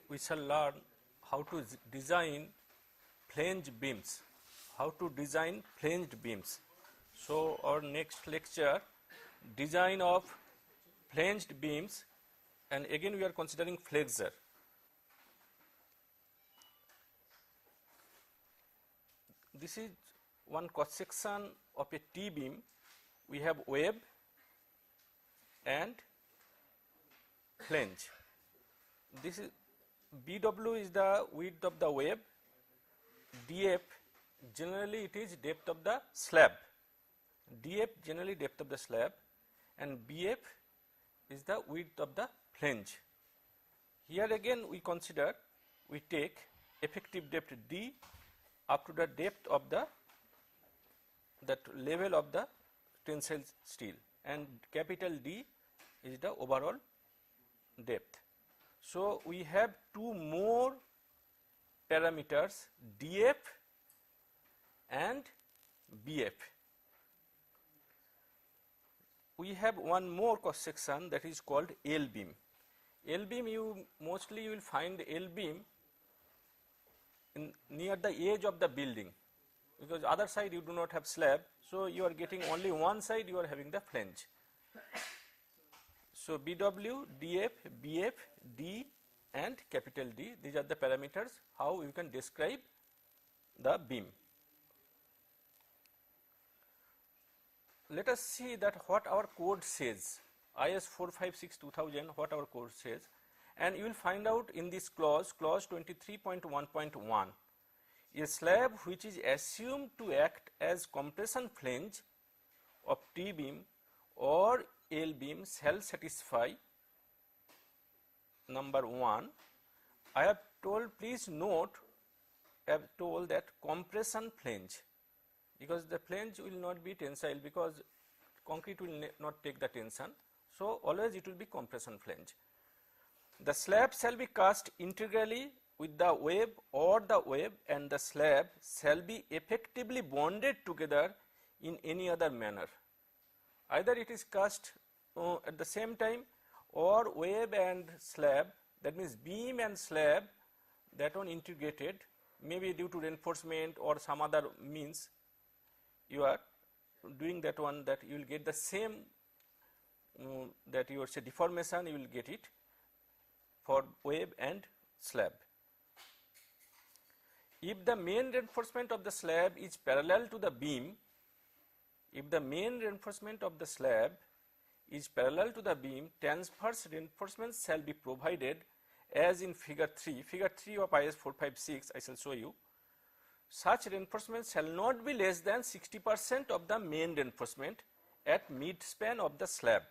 we shall learn how to design flange beams. How to design flanged beams. So our next lecture, design of flanged beams, and again we are considering flexure. This is one cross section of a T beam. We have web and flange. This is BW is the width of the web, DF generally it is depth of the slab, DF generally depth of the slab, and BF is the width of the flange. Here again we consider, we take effective depth D up to the depth of the that level of the tensile steel, and capital D is the overall depth. So we have two more parameters, DF and BF. We have one more cross section that is called L beam. L beam, you mostly will find L beam near the edge of the building, because other side you do not have slab, so you are getting only one side, you are having the flange. So BW, DF, BF, D and capital D, these are the parameters how you can describe the beam. Let us see that what our code says, IS 456-2000, what our code says, and you will find out in this clause, clause 23.1.1, a slab which is assumed to act as compression flange of T beam or L beam shall satisfy. Number 1, I have told, please note, I have told that compression flange, because the flange will not be tensile, because concrete will not take the tension. So always it will be compression flange. The slab shall be cast integrally with the web or the web, and the slab shall be effectively bonded together in any other manner. Either it is cast at the same time, or web and slab, that means beam and slab, that one integrated, maybe due to reinforcement or some other means you are doing that one, that you will get the same that you say deformation, you will get it for web and slab. If the main reinforcement of the slab is parallel to the beam, if the main reinforcement of the slab is parallel to the beam, transverse reinforcements shall be provided as in figure 3. Figure 3 of IS 456 I shall show you. Such reinforcements shall not be less than 60% of the main reinforcement at mid-span of the slab.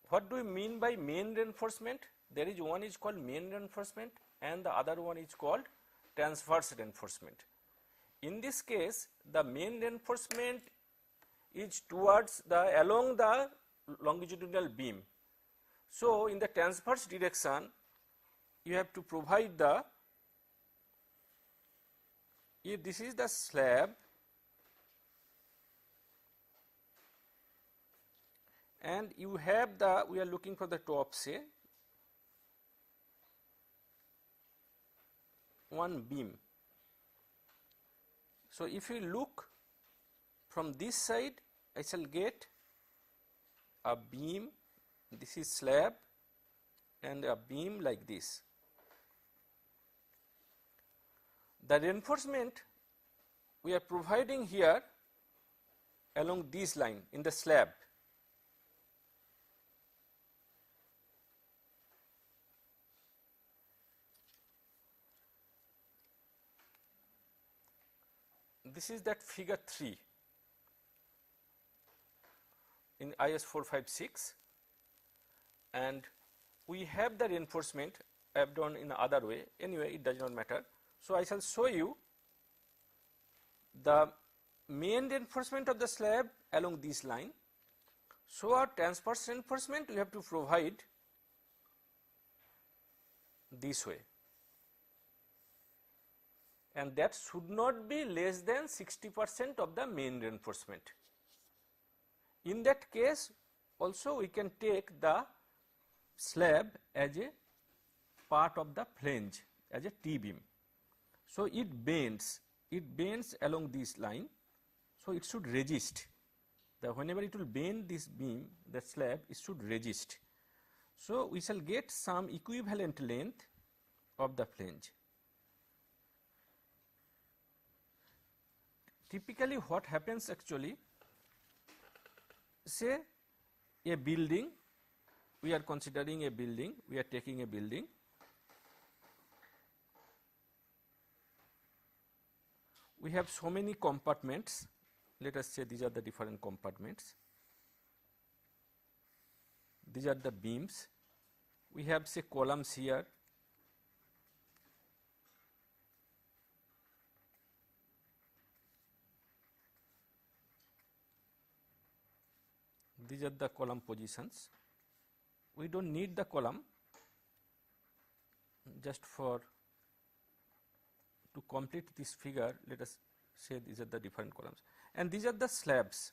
What do we mean by main reinforcement? There is one is called main reinforcement and the other one is called transverse reinforcement. In this case, the main reinforcement is towards the along the longitudinal beam. So in the transverse direction, you have to provide the, if this is the slab and you have the, we are looking for the top, say one beam. So if you look from this side, I shall get a beam, this is slab and a beam like this. The reinforcement we are providing here along this line in the slab. This is that figure 3 in IS 456, and we have the reinforcement. I have done in the other way, anyway it does not matter. So I shall show you the main reinforcement of the slab along this line. So our transverse reinforcement we have to provide this way, and that should not be less than 60% of the main reinforcement. In that case also we can take the slab as a part of the flange, as a T-beam. So it bends along this line, so it should resist. Whenever it will bend this beam, the slab, it should resist. So we shall get some equivalent length of the flange. Typically what happens actually, say a building, we are considering a building, we are taking a building. We have so many compartments, let us say these are the different compartments. These are the beams. We have say columns here. These are the column positions. We do not need the column, just for to complete this figure, let us say these are the different columns, and these are the slabs.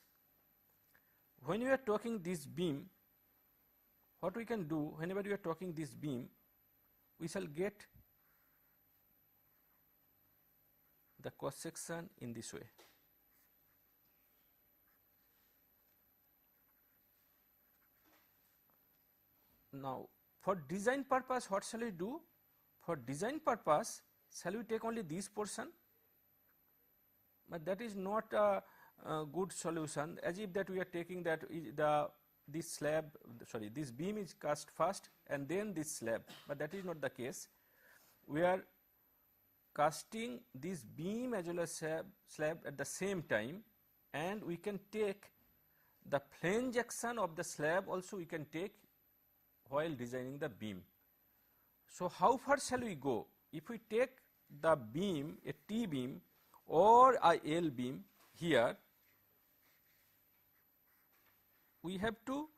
When we are talking this beam, what we can do, whenever we are talking this beam, we shall get the cross section in this way. Now for design purpose, what shall we do? For design purpose, shall we take only this portion? But that is not a good solution, as if that we are taking that this slab, sorry, this beam is cast first and then this slab, but that is not the case. We are casting this beam as well as slab at the same time, and we can take the flange action of the slab also we can take while designing the beam. So how far shall we go? If we take the beam, a T beam or a L beam here, we have to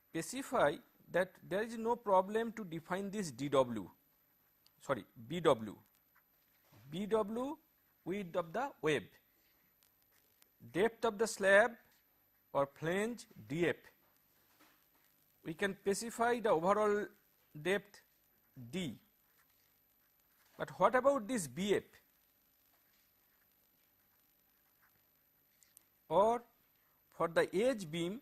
specify that there is no problem to define this BW, width of the web, depth of the slab or flange df. We can specify the overall depth d. But what about this bf? Or for the edge beam,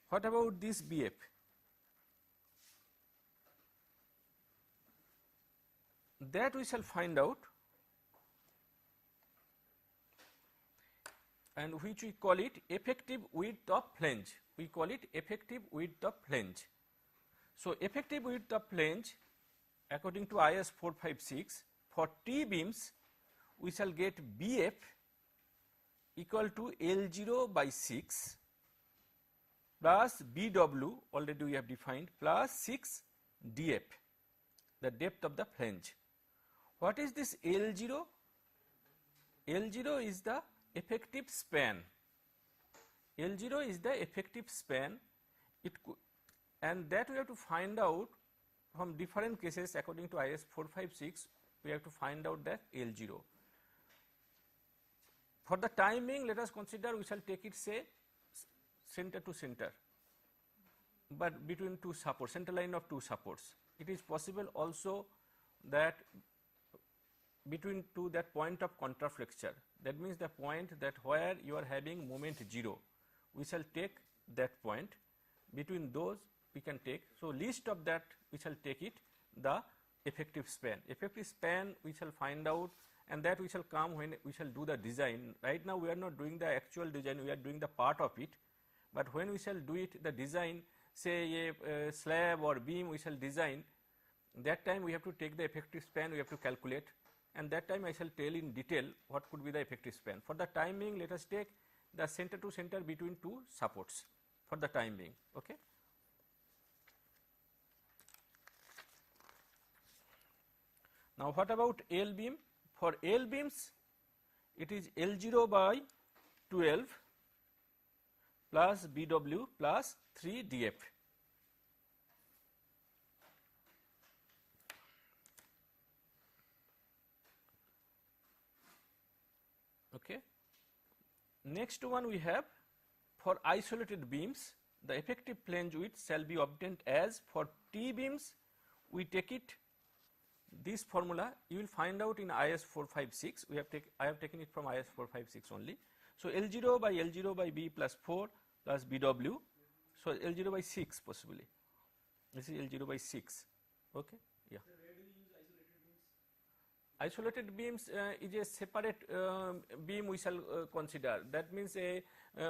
what about this bf? That we shall find out, and which we call it effective width of flange. We call it effective width of flange. So effective width of flange, according to IS 456, for T beams we shall get BF equal to L0 by 6 plus BW, already we have defined, plus 6 DF, the depth of the flange. What is this L0? L0 is the effective span. L0 is the effective span. And that we have to find out from different cases according to IS 456, we have to find out that L0. For the timing, let us consider we shall take it, say, center to center, but between two supports, center line of two supports. It is possible also that between to that point of contraflexure, that means the point that where you are having moment 0, we shall take that point. Between those we can take, so least of that we shall take it the effective span. Effective span we shall find out, and that we shall come when we shall do the design. Right now we are not doing the actual design, we are doing the part of it, but when we shall do it, the design, say a slab or beam we shall design, that time we have to take the effective span, we have to calculate, and that time I shall tell in detail what could be the effective span. For the time being, let us take the center to center between two supports for the time being. Okay. Now what about L beam? For L beams, it is L0 by 12 plus BW plus 3 DF. Okay. Next one we have for isolated beams, the effective flange width shall be obtained as for T beams. We take it, this formula you will find out in IS 456. I have taken it from IS 456 only. So L0 by L0 by B plus 4 plus BW. So L0 by 6 possibly. This is L0 by 6. Okay. Yeah. So where do you use isolated beams? Isolated beams is a separate beam we shall consider. That means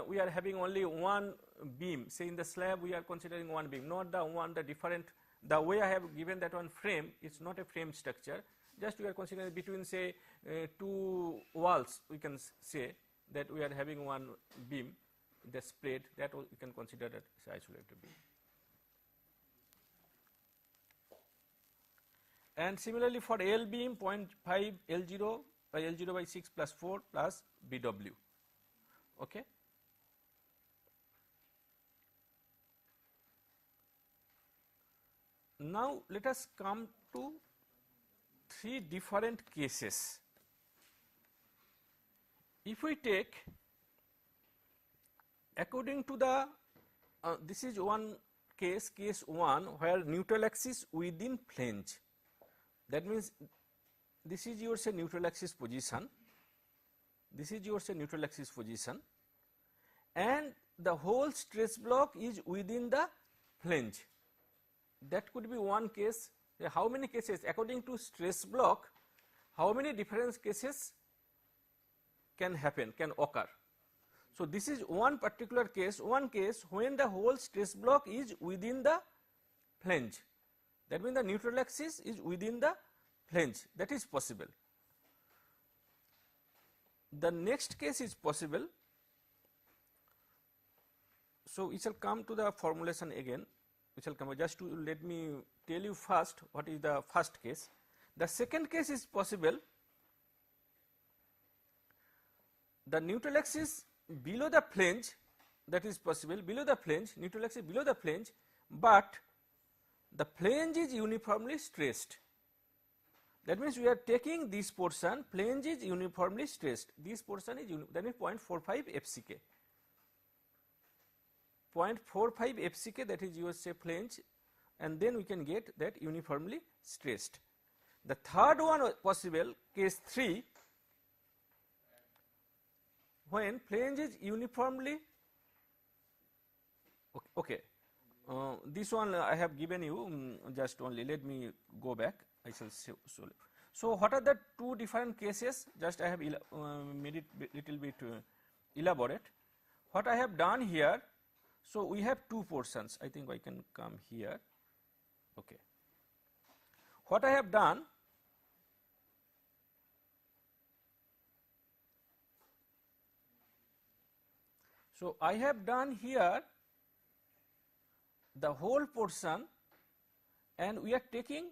we are having only one beam. Say in the slab we are considering one beam, not the different. The way I have given that one frame, it's not a frame structure. Just we are considering between say two walls. We can say that we are having one beam, the spread that we can consider that as isolated beam. And similarly for L beam 0.5 L0 by L0 by 6 plus 4 plus BW. Okay. Now let us come to three different cases. If we take according to the this is one case, case 1, where neutral axis within flange. That means this is your say neutral axis position, this is your say neutral axis position, and the whole stress block is within the flange. That could be one case. How many cases according to stress block, how many different cases can happen, can occur? So this is one particular case, one case when the whole stress block is within the flange. That means the neutral axis is within the flange. That is possible. The next case is possible. So we shall come to the formulation again. We shall come, just to let me tell you first what is the first case. The second case is possible. The neutral axis below the flange, that is possible, below the flange, neutral axis below the flange, but the flange is uniformly stressed. That means we are taking this portion, flange is uniformly stressed. This portion is that is 0.45 FCK. 0.45 FCK, that is your say flange, and then we can get that uniformly stressed. The third one possible, case 3, when flange is uniformly okay. This one I have given you, just only let me go back, I shall show. So what are the two different cases? Just I have made it little bit elaborate. What I have done here, so we have two portions. I think I can come here. Okay. What I have done, so I have done here the whole portion, and we are taking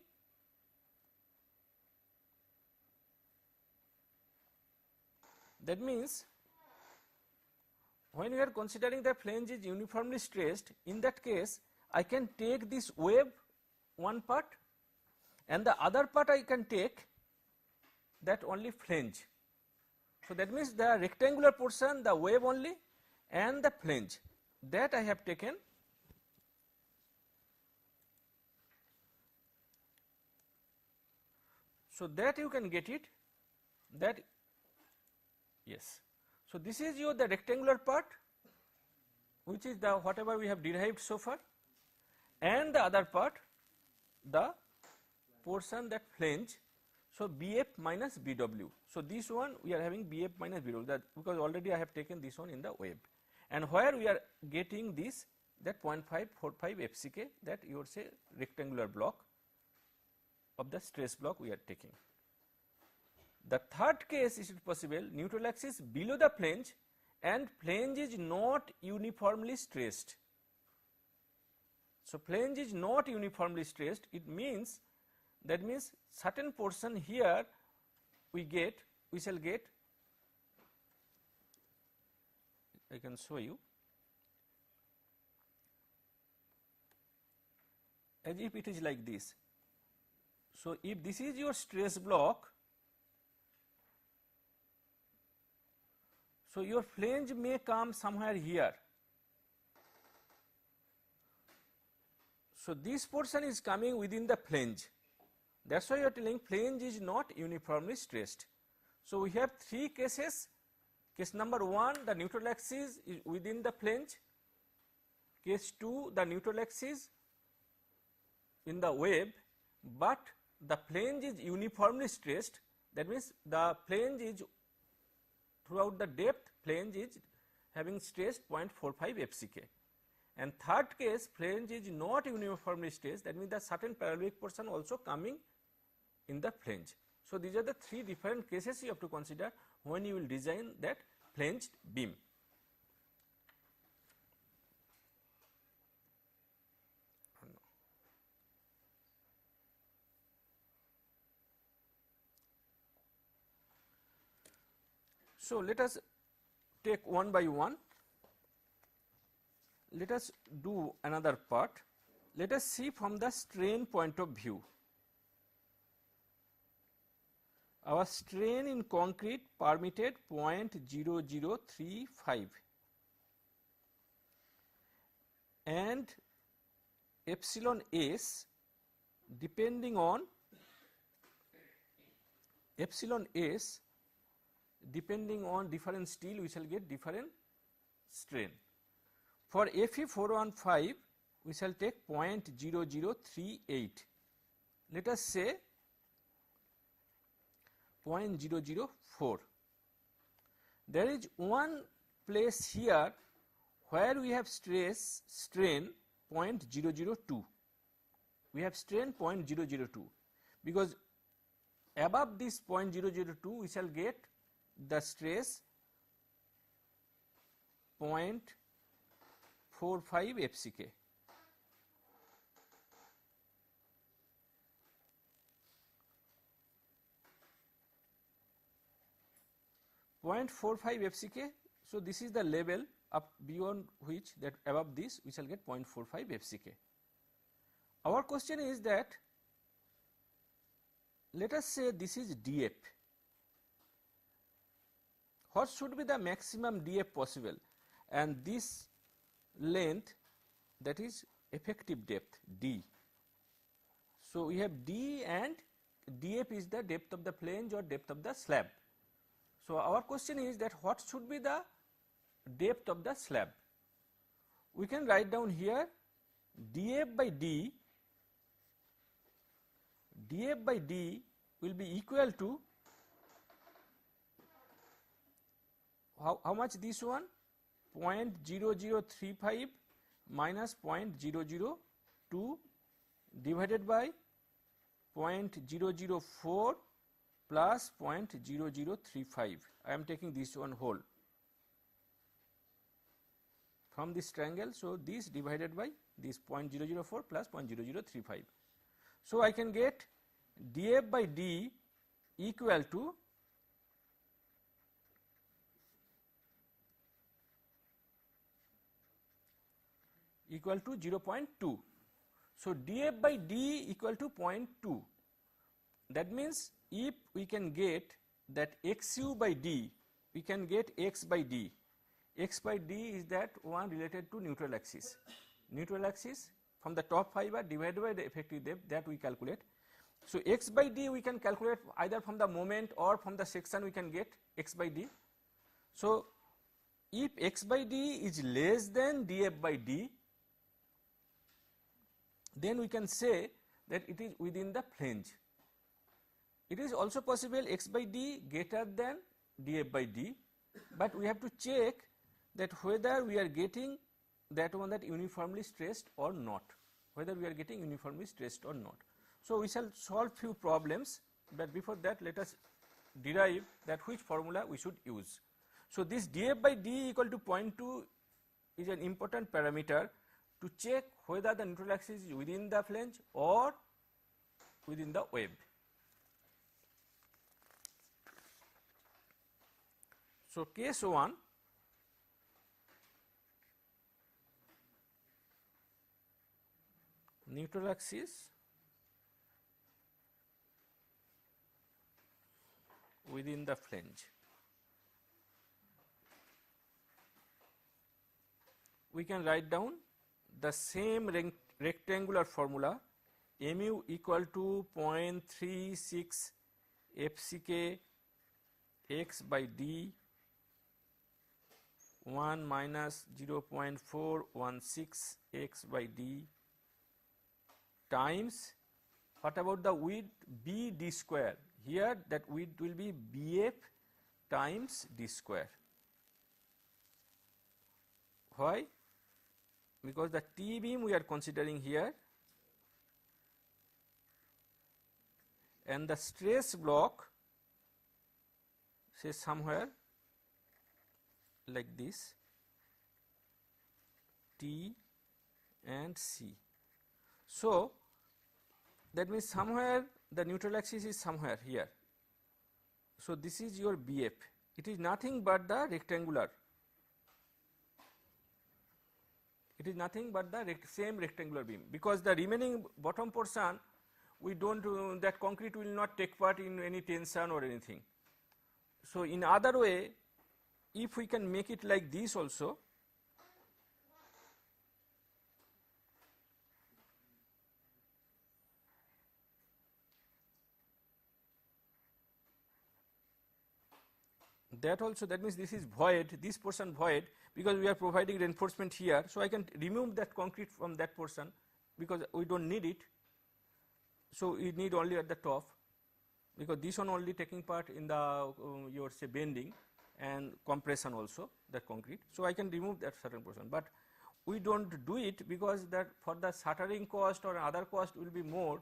that means when we are considering the flange is uniformly stressed, in that case I can take this wave one part and the other part I can take that only flange. So that means the rectangular portion, the wave only, and the flange, that I have taken. So that you can get it, that yes. So this is your the rectangular part, which is the whatever we have derived so far, and the other part the portion that flange. So BF minus BW. So this one we are having BF minus BW, that because already I have taken this one in the web, and where we are getting this, that 0.545 FCK, that you would say rectangular block of the stress block we are taking. The third case is possible, neutral axis below the flange and flange is not uniformly stressed. So flange is not uniformly stressed, it means, that means certain portion here we shall get, I can show you, as if it is like this. So if this is your stress block, so your flange may come somewhere here, So this portion is coming within the flange. That's why you are telling flange is not uniformly stressed. So we have three cases. Case number 1, the neutral axis is within the flange. Case 2, the neutral axis in the wave, but the flange is uniformly stressed. That means the flange is throughout the depth, flange is having stress 0.45 FCK. And third case, flange is not uniformly stressed. That means the certain parabolic portion also coming in the flange. So these are the three different cases you have to consider when you will design that flanged beam. So let us take one by one. Let us do another part. Let us see from the strain point of view. Our strain in concrete permitted 0.0035 and epsilon s depending on different steel we shall get different strain. For Fe415 we shall take 0.0038. Let us say 0.004. There is one place here where we have strain 0.002. We have strain 0.002 because above this 0.002 we shall get the stress 0.45 FCK. FCK. So this is the level up beyond which that above this we shall get 0.45 FCK. Our question is that let us say this is DF. What should be the maximum DF possible? And this length, that is effective depth D. So we have D and DF is the depth of the flange or depth of the slab. So our question is that what should be the depth of the slab? We can write down here DF by D will be equal to how much this one? 0.0035 minus 0.002 divided by 0.004 plus 0.0035. I am taking this one whole from this triangle. So this divided by this 0.004 plus 0.0035. So I can get DF by D equal to equal to 0.2. So DF by D equal to 0.2. That means if we can get that XU by D, we can get X by D. X by D is that one related to neutral axis. Neutral axis from the top fiber divided by the effective depth, that we calculate. So X by D we can calculate either from the moment or from the section we can get X by D. So if X by D is less than DF by D, then we can say that it is within the flange. It is also possible X by D greater than DF by D, but we have to check that whether we are getting that one that uniformly stressed or not, whether we are getting uniformly stressed or not. So we shall solve few problems, but before that let us derive that which formula we should use. So this DF by D equal to 0.2 is an important parameter to check whether the neutral axis is within the flange or within the wave. So case 1, neutral axis within the flange. We can write down the same rectangular formula, mu equal to 0.36 FCK x by d 1 minus 0.416 x by d times, what about the width, b d square? Here that width will be bf times d square. Why? Because the T beam we are considering here, and the stress block say somewhere like this, T and C. So that means somewhere the neutral axis is somewhere here. So this is your BF. It is nothing but the rectangular. It is nothing but the same rectangular beam, because the remaining bottom portion we don't that concrete will not take part in any tension or anything. So in other way, if we can make it like this also, that also, that means this is void, this portion void, because we are providing reinforcement here. So I can remove that concrete from that portion because we don't need it. So we need only at the top, because this one only taking part in the your say bending and compression also, the concrete. So I can remove that certain portion, but we don't do it because that for the shuttering cost or other cost will be more,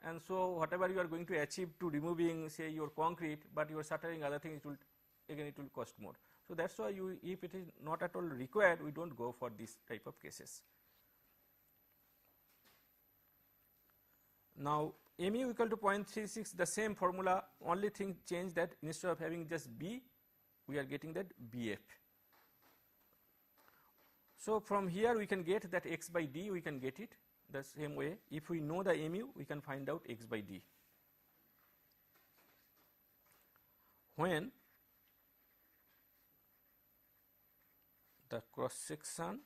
and so whatever you are going to achieve to removing say your concrete, but your shuttering other things, it will again it will cost more. So that's why you, if it is not at all required, we don't go for this type of cases. Now mu equal to 0.36, the same formula, only thing change that instead of having just b, we are getting that bf. So from here we can get that x by d, we can get it the same way. If we know the mu, we can find out x by d. When the cross section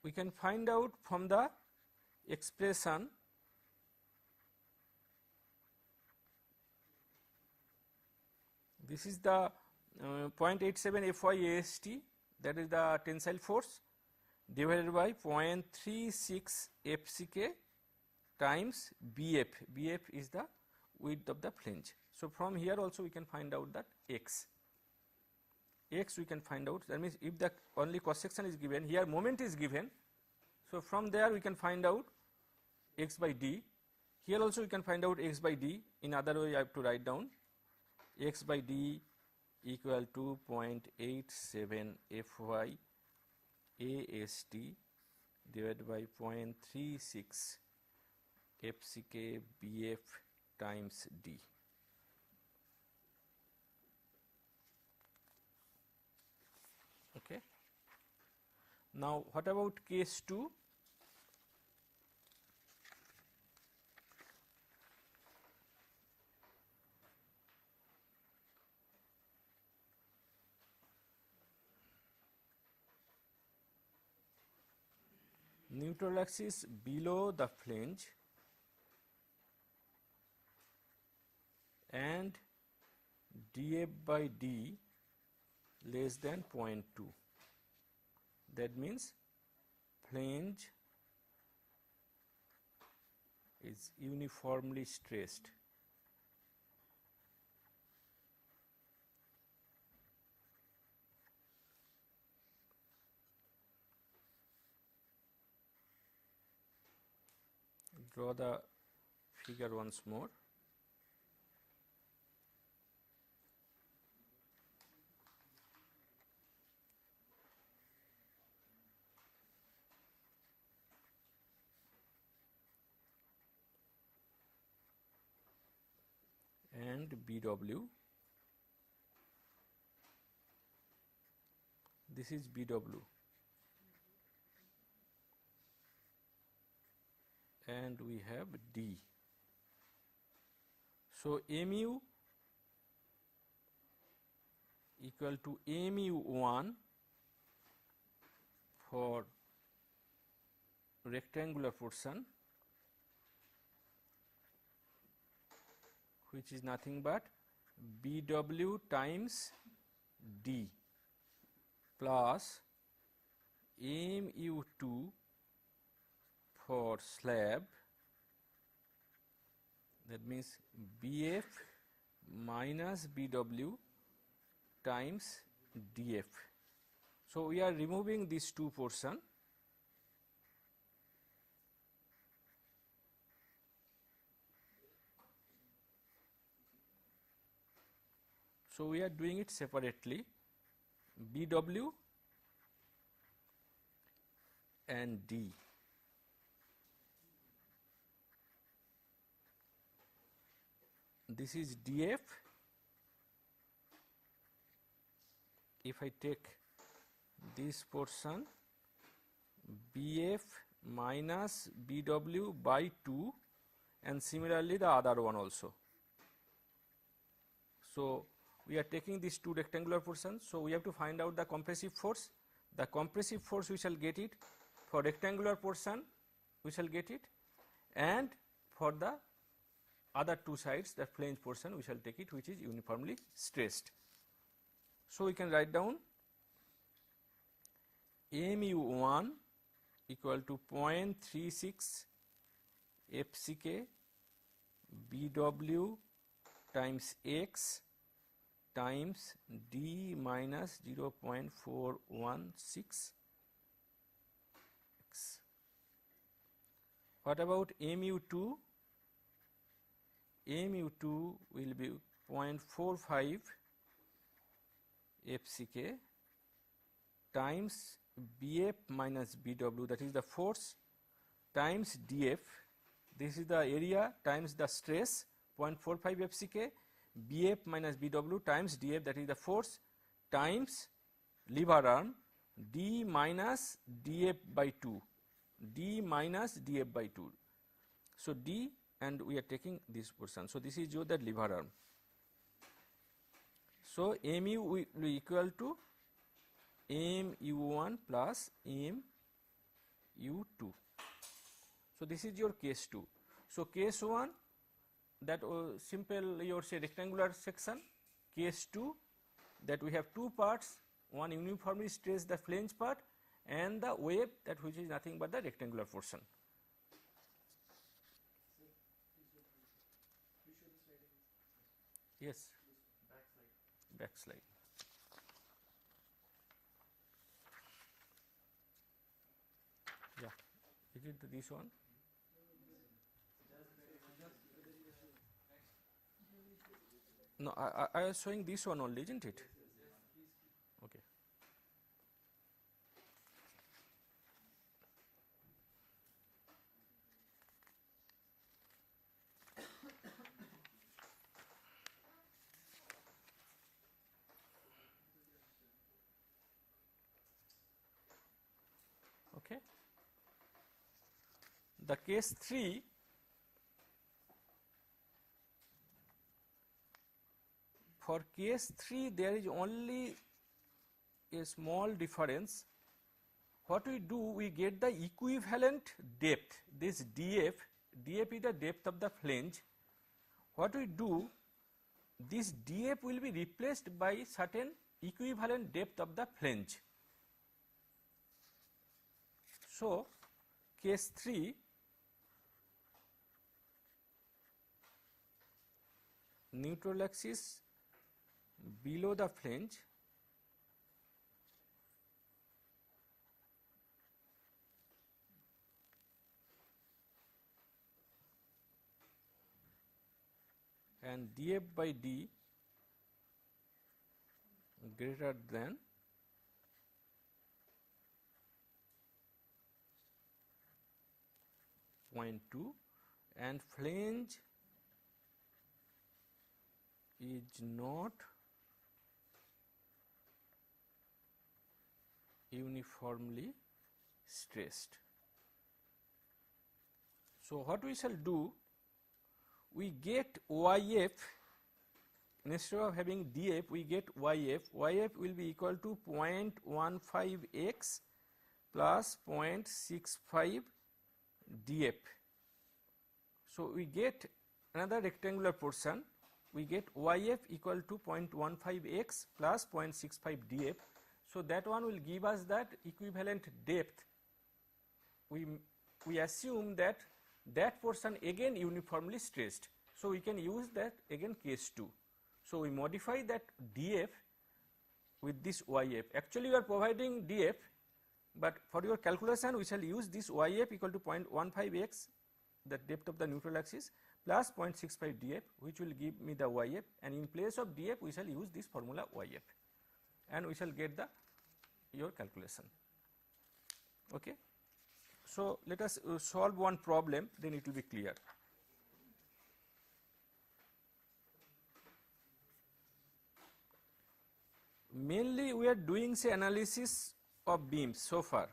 we can find out from the expression this is the 0.87 FYAST, that is the tensile force, divided by 0.36 FCK times BF. BF is the width of the flange. So from here also we can find out that x. X we can find out, that means if the only cross section is given, here moment is given. So from there we can find out x by d. Here also we can find out x by d. In other way I have to write down x by d equal to 0.87 FY AST divided by 0.36 FCK BF times d. Okay. Now what about case 2? Neutral axis below the flange and df by d less than 0.2. That means flange is uniformly stressed. Draw the figure once more. And BW, this is BW. and we have D. So mu equal to mu1 for rectangular portion, which is nothing but BW times D plus mu2 for slab, that means BF minus BW times DF. So we are removing these two portion. So we are doing it separately, BW and D. This is DF. If I take this portion, BF minus BW by 2, and similarly the other one also. So we are taking these two rectangular portions, so we have to find out the compressive force. The compressive force we shall get it for rectangular portion, we shall get it, and for the other two sides, the flange portion, we shall take it, which is uniformly stressed. So we can write down mu1 equal to 0.36 FCK BW times x times D minus 0.416 x. What about mu2? mu2 will be 0.45 FCK times BF minus BW, that is the force, times DF, this is the area, times the stress, 0.45 FCK, BF minus BW times DF, that is the force, times lever arm, D minus DF by 2, D minus DF by 2. So D, and we are taking this portion. So this is your the lever arm. So mu will equal to mu1 plus mu2. So this is your case 2. So case 1, that simple your say rectangular section. Case 2, that we have two parts, one uniformly stressed the flange part, and the wave, that which is nothing but the rectangular portion. Yes. Backslide. Yeah. Is it this one? No, I was showing this one only, isn't it? Okay. Okay. The case 3, for case 3 there is only a small difference. What we do, we get the equivalent depth, this DF, DF is the depth of the flange. What we do, this DF will be replaced by certain equivalent depth of the flange. So case 3, neutral axis below the flange, and df by d greater than 0.2, and flange is not uniformly stressed. So what we shall do, we get YF, instead of having DF we get YF. YF will be equal to 0.15x plus 0.65 DF. So we get another rectangular portion, we get YF equal to 0.15x plus 0.65 DF. So that one will give us that equivalent depth. We assume that portion again uniformly stressed. So we can use that again case 2. So we modify that DF with this YF. Actually we are providing DF, but for your calculation we shall use this YF equal to 0.15x, the depth of the neutral axis, plus 0.65 DF, which will give me the YF, and in place of DF we shall use this formula YF, and we shall get the your calculation. Okay. So let us solve one problem, then it will be clear. Mainly we are doing say analysis of beams so far.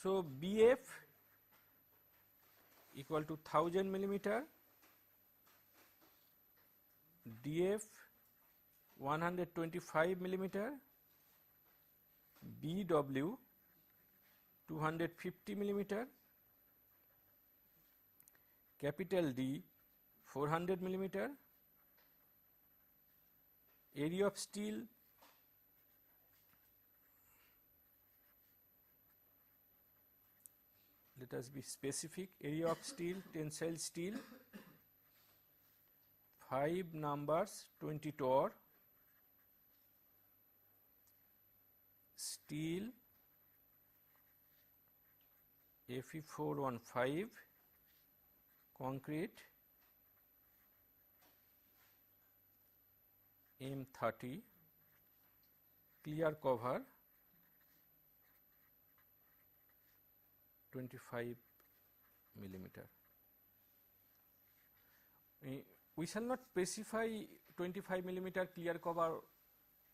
So BF equal to 1000 millimeter, DF 125 millimeter, BW 250 millimeter, capital D 400 millimeter, area of steel let us be specific, area of steel, tensile steel 5 numbers 20 torr, steel Fe415, concrete M30, clear cover 25 millimeter. We shall not specify 25 millimeter clear cover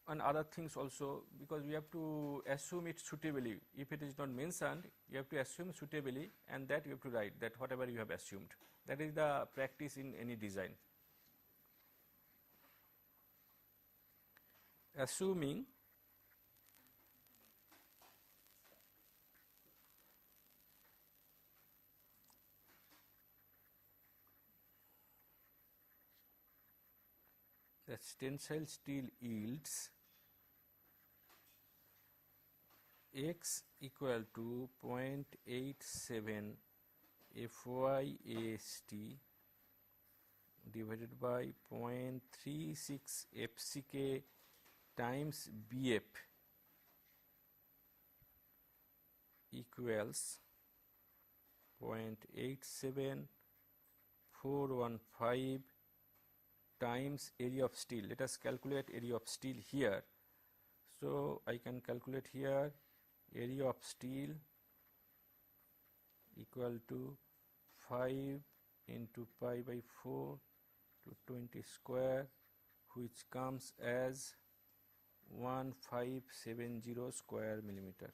and other things also, because we have to assume it suitably. If it is not mentioned, you have to assume suitably, and that you have to write that whatever you have assumed. That is the practice in any design. Assuming that tensile steel yields X equal to 0.87 FYAST divided by 0.36 FCK times BF equals 0.87415 times area of steel. Let us calculate area of steel here. So I can calculate here area of steel equal to 5 into pi by 4 to 20 square, which comes as 1570 square millimeter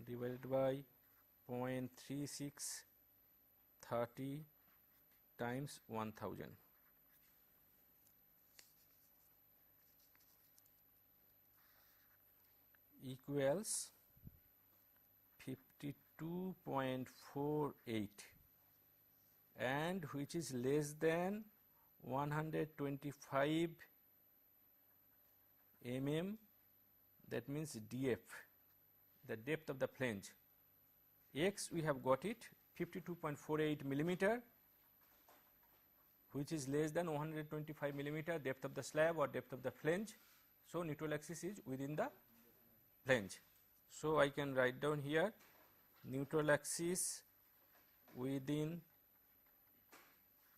divided by 0.3630 times 1000 equals 52.48, and which is less than 125 mm, that means DF, the depth of the flange. X we have got it 52.48 millimeter, which is less than 125 millimeter depth of the slab or depth of the flange. So neutral axis is within the flange. So I can write down here neutral axis within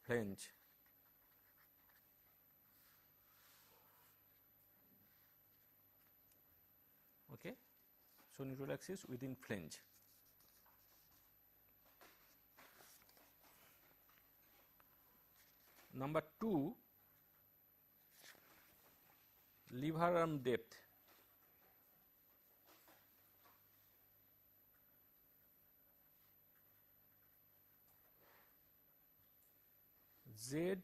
flange. Okay, so neutral axis within flange. Number 2, lever arm depth. Z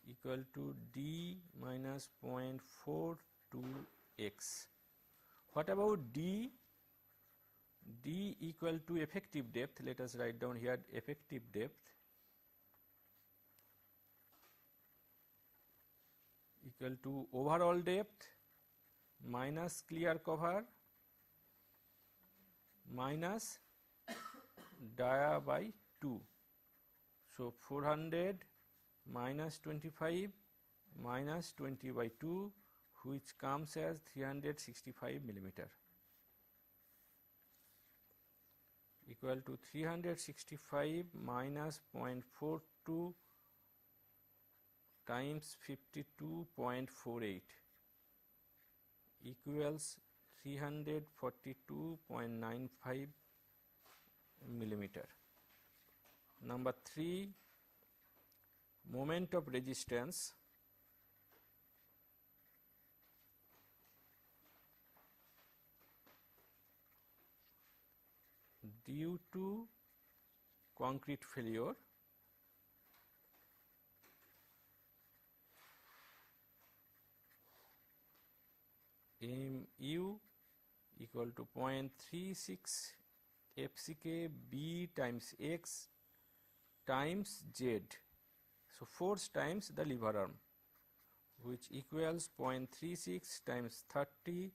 equal to D minus 0.42x. What about D? D equal to effective depth. Let us write down here effective depth equal to overall depth minus clear cover minus dia by 2. So 400 minus 25 minus 20 by 2, which comes as 365 millimeter, equal to 365 minus 0.42 times 52.48 equals 342.95 millimeter. Number 3, moment of resistance due to concrete failure mu equal to 0.36 FCK B times X times Z. So force times the lever arm, which equals 0.36 times 30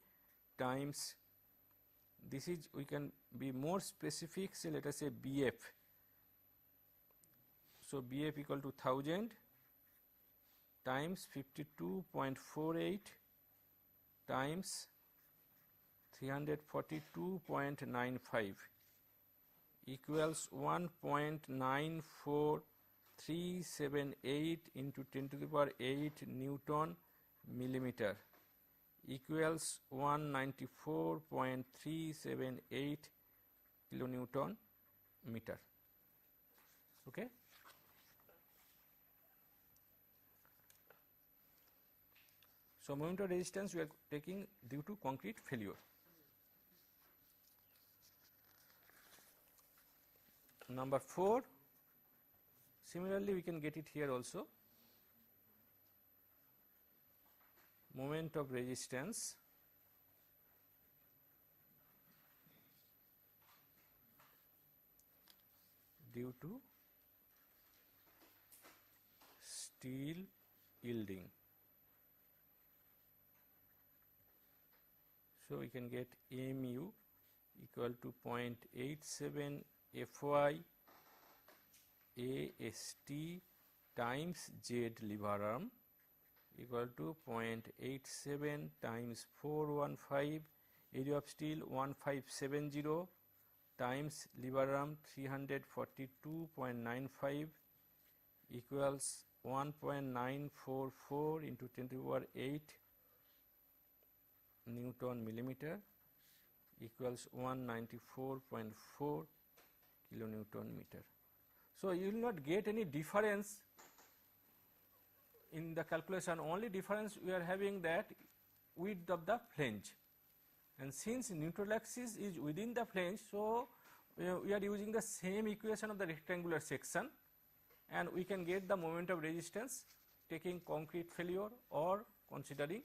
times, this is, we can be more specific, say let us say BF. So BF equal to 1000 times 52.48 times 342.95 equals 1.94378 into 10 to the power 8 Newton millimeter equals 194.378 kilonewton meter. Okay. So moment of resistance we are taking due to concrete failure. Number 4, similarly we can get it here also. Moment of resistance due to steel yielding. So we can get mu equal to 0.87 Fy AST times Z lever arm equal to 0.87 times 415 area of steel 1570 times lever arm 342.95 equals 1.944 into 10 to the power 8 Newton millimeter equals 194.4 kilonewton meter. So you will not get any difference in the calculation, only difference we are having that width of the flange, and since neutral axis is within the flange, so we are using the same equation of the rectangular section, and we can get the moment of resistance taking concrete failure or considering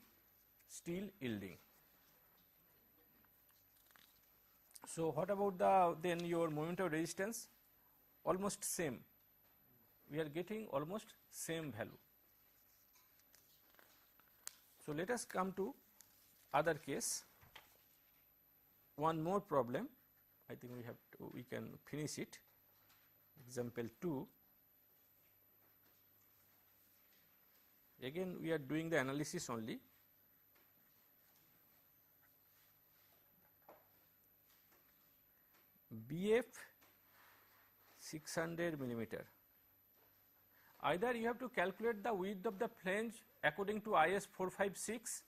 steel yielding. So what about the then your moment of resistance? Almost same, we are getting almost same value. So let us come to other case, one more problem. I think we can finish it. Example 2. Again we are doing the analysis only. BF 600 millimeter. Either you have to calculate the width of the flange according to IS 456,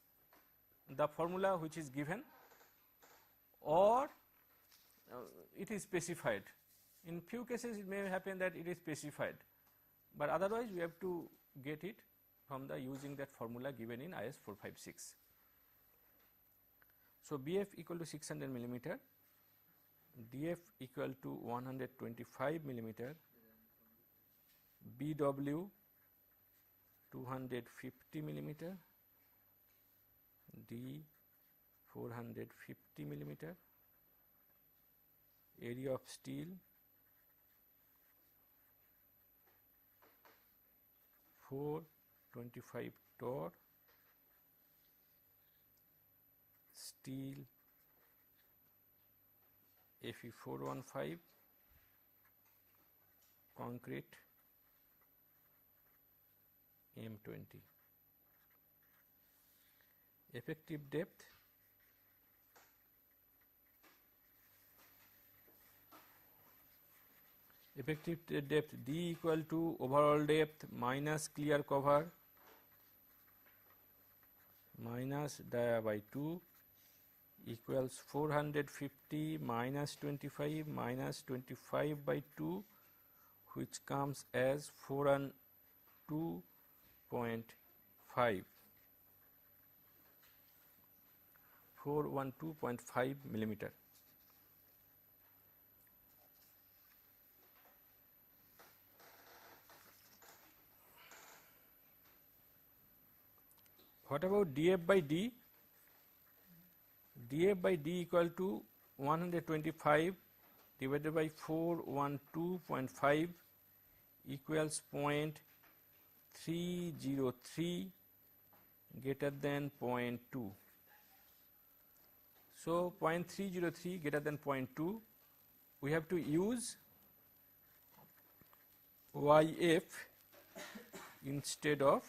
the formula which is given, or it is specified. In few cases it may happen that it is specified, but otherwise we have to get it from the using that formula given in IS 456. So BF equal to 600 millimeter, DF equal to 125 millimeter, BW 250 millimeter, D 450 millimeter, area of steel 425 torr, steel Fe 415, concrete M20. Effective depth D equal to overall depth minus clear cover minus dia by 2 equals 450 minus 25 minus 25 by 2, which comes as 412.5 millimeter. What about dF by D? dF by D equal to 125 divided by 412.5 equals 0.303 greater than 0.2. So 0.303 greater than 0.2, we have to use YF instead of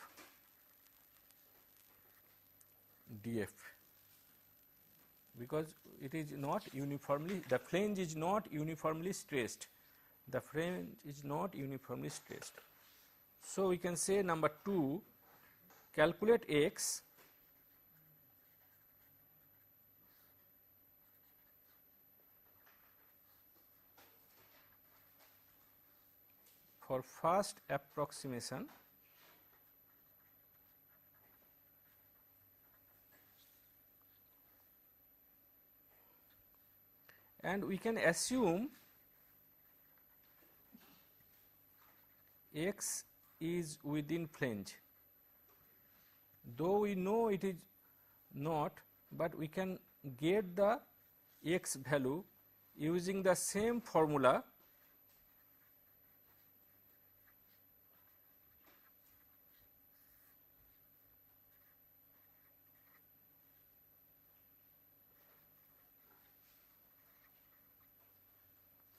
DF, because it is not uniformly, the flange is not uniformly stressed. The flange is not uniformly stressed. So we can say number 2, calculate X for first approximation and we can assume X is within flange, though we know it is not, but we can get the X value using the same formula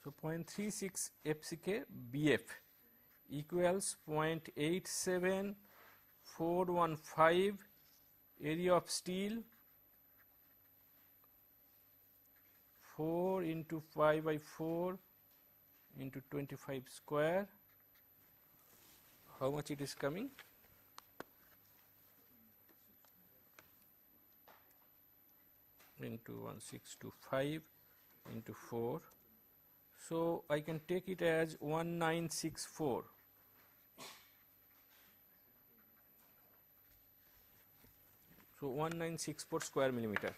So 0.36 FCK BF equals 0.87415 area of steel 4 into 5 by 4 into 25 square. How much it is coming? Into 1625 into 4. So I can take it as 1964. So 1964 square millimeter.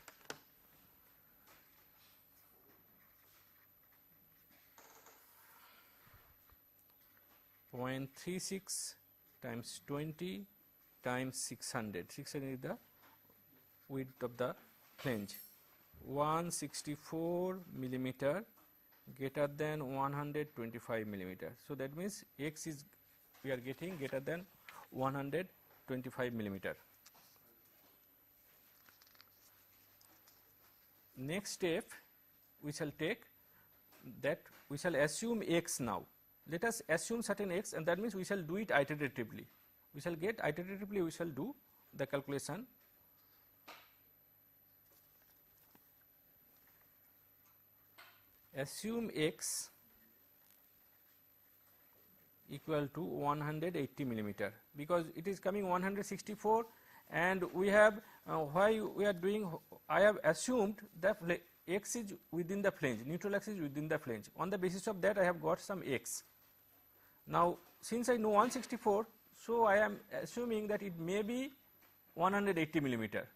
Point 36 times 20 times 600. 600 is the width of the flange. 164 millimeter greater than 125 millimeter. So that means X is, we are getting greater than 125 millimeter. Next step we shall take, that we shall assume X now. Let us assume certain X, and that means we shall do it iteratively. We shall get iteratively, we shall do the calculation. Assume X equal to 180 millimeter, because it is coming 164, and we have why we are doing, I have assumed that X is within the flange, neutral axis is within the flange. On the basis of that I have got some X. Now since I know 164, So I am assuming that it may be 180 millimeter.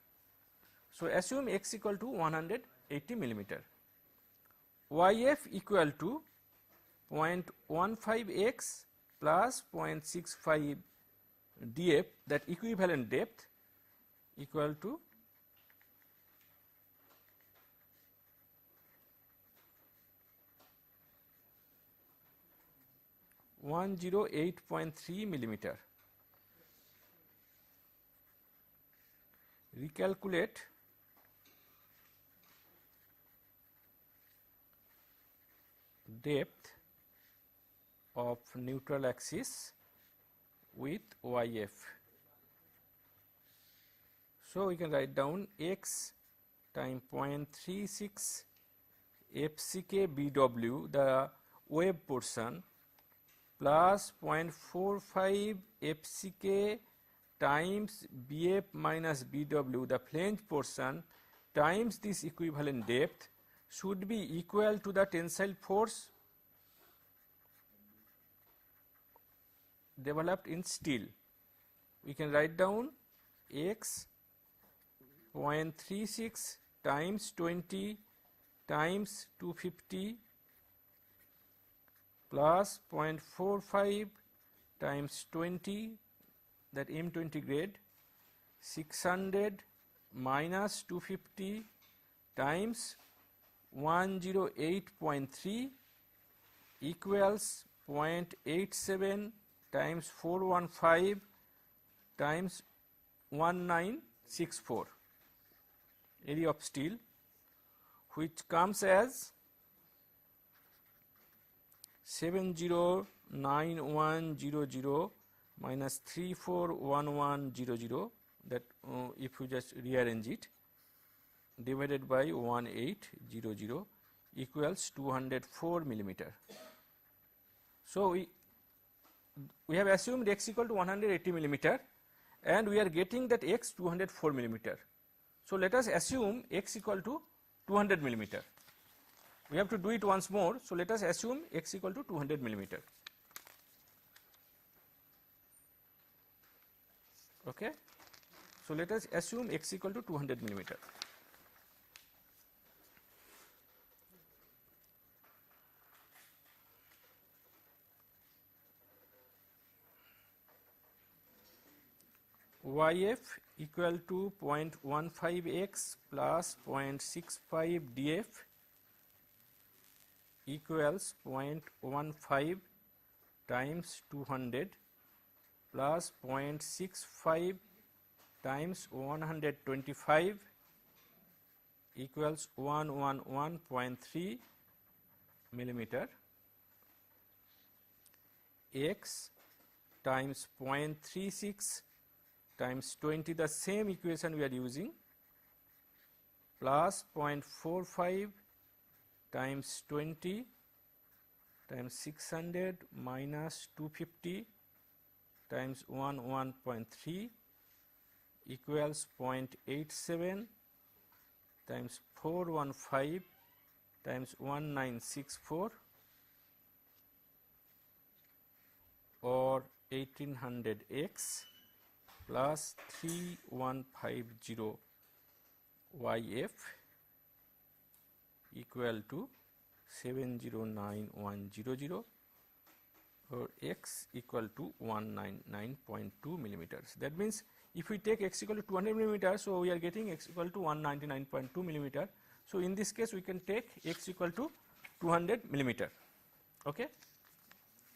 So assume x equal to 180 millimeter. YF equal to 0.15x plus 0.65 df, that equivalent depth, equal to 108.3 millimeter. Recalculate depth of neutral axis with YF. So we can write down x times 0.36 FCK BW, the wave portion, plus 0.45 FCK times BF minus BW, the flange portion, times this equivalent depth, should be equal to the tensile force developed in steel. We can write down x 0.36 times 20 times 250 plus 0.45 times 20, that M20 grade, 600 minus 250 times 108.3 equals 0.87 times 415 times 1964 area of steel, which comes as 709100 minus 341100, that if you just rearrange it, divided by 1800 equals 204 millimeter. So we have assumed x equal to 180 millimeter and we are getting that x 204 millimeter. So let us assume x equal to 200 millimeter. We have to do it once more. So let us assume x equal to 200 millimeter. Okay. So let us assume x equal to 200 millimeter. YF equal to 0.15x plus 0.65 df equals 0.15 times 200 plus 0.65 times 125 equals 111.3 millimeter. X times 0.36 times 20, the same equation we are using, plus 0.45 times 20 times 600 minus 250 times 1.3 equals 0.87 times 415 times 1964 or 1800x plus 3150 YF equal to 709100 or x equal to 199.2 millimeters. That means if we take x equal to 200 millimeters, so we are getting x equal to 199.2 millimeter. So in this case we can take x equal to 200 millimeter. Okay,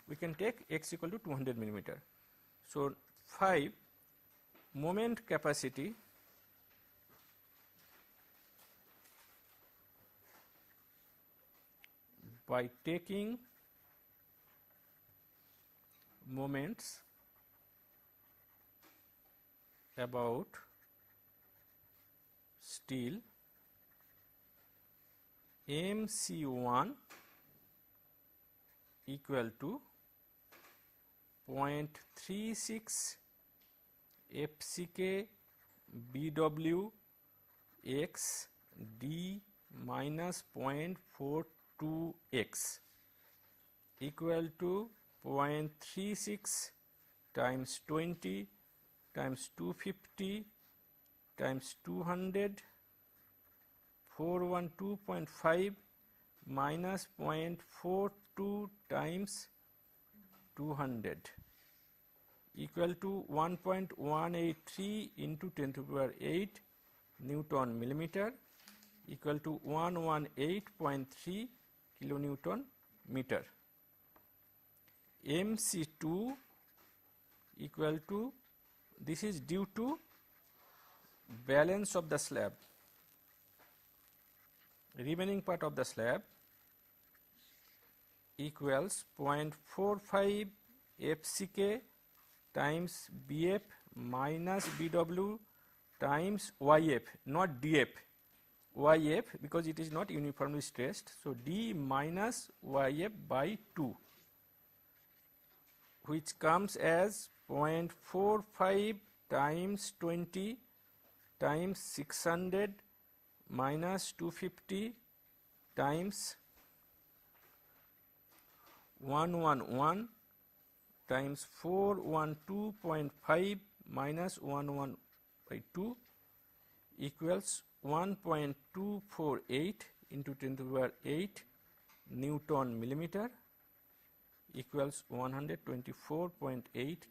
we can take x equal to 200 millimeter. So 5, moment capacity by taking moments about steel MC1 equal to 0.36 FCK BW x d minus 0.42x equal to 0.36 times 20 times 250 times 200, 412.5 minus 0.42 times 200 equal to 1.183 into 10 to the power 8 Newton millimeter equal to 118.3 kilonewton meter. MC2 equal to, this is due to balance of the slab, remaining part of the slab equals 0.45 FCK times BF minus BW times YF, not DF, YF because it is not uniformly stressed. So, D minus YF by 2, which comes as 0.45 times 20 times 600 minus 250 times 111 times 412.5 minus 11 by 2 equals 1.248 into 10 to the power 8 Newton millimeter equals 124.8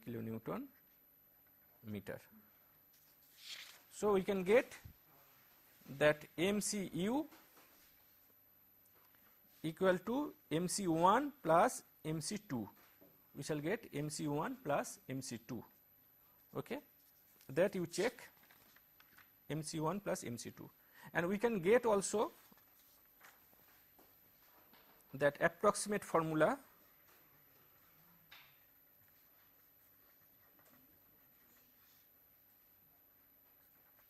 kilonewton meter. So, we can get that MCU equal to MC1 plus MC2. We shall get MC1 plus MC2. Okay, that you check MC1 plus MC2, and we can get also that approximate formula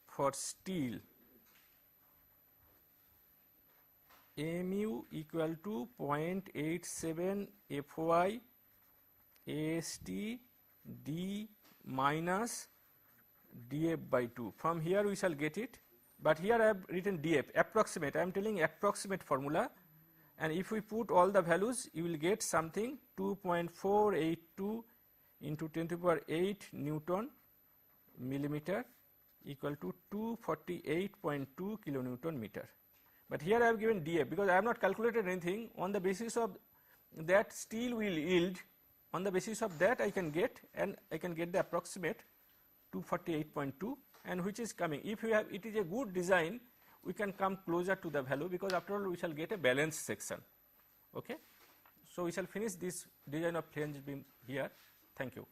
for steel. Mu equal to 0.87 Fy AST D minus dF by 2. From here we shall get it, but here I have written dF, approximate. I am telling approximate formula, and if we put all the values, you will get something 2.482 into 10 to the power 8 Newton millimeter equal to 248.2 kilonewton meter. But here I have given dF because I have not calculated anything. On the basis of that steel will yield, on the basis of that I can get, and I can get the approximate 248.2, and which is coming. If you have, it is a good design, we can come closer to the value, because after all we shall get a balanced section. Okay. So, we shall finish this design of flange beam here. Thank you.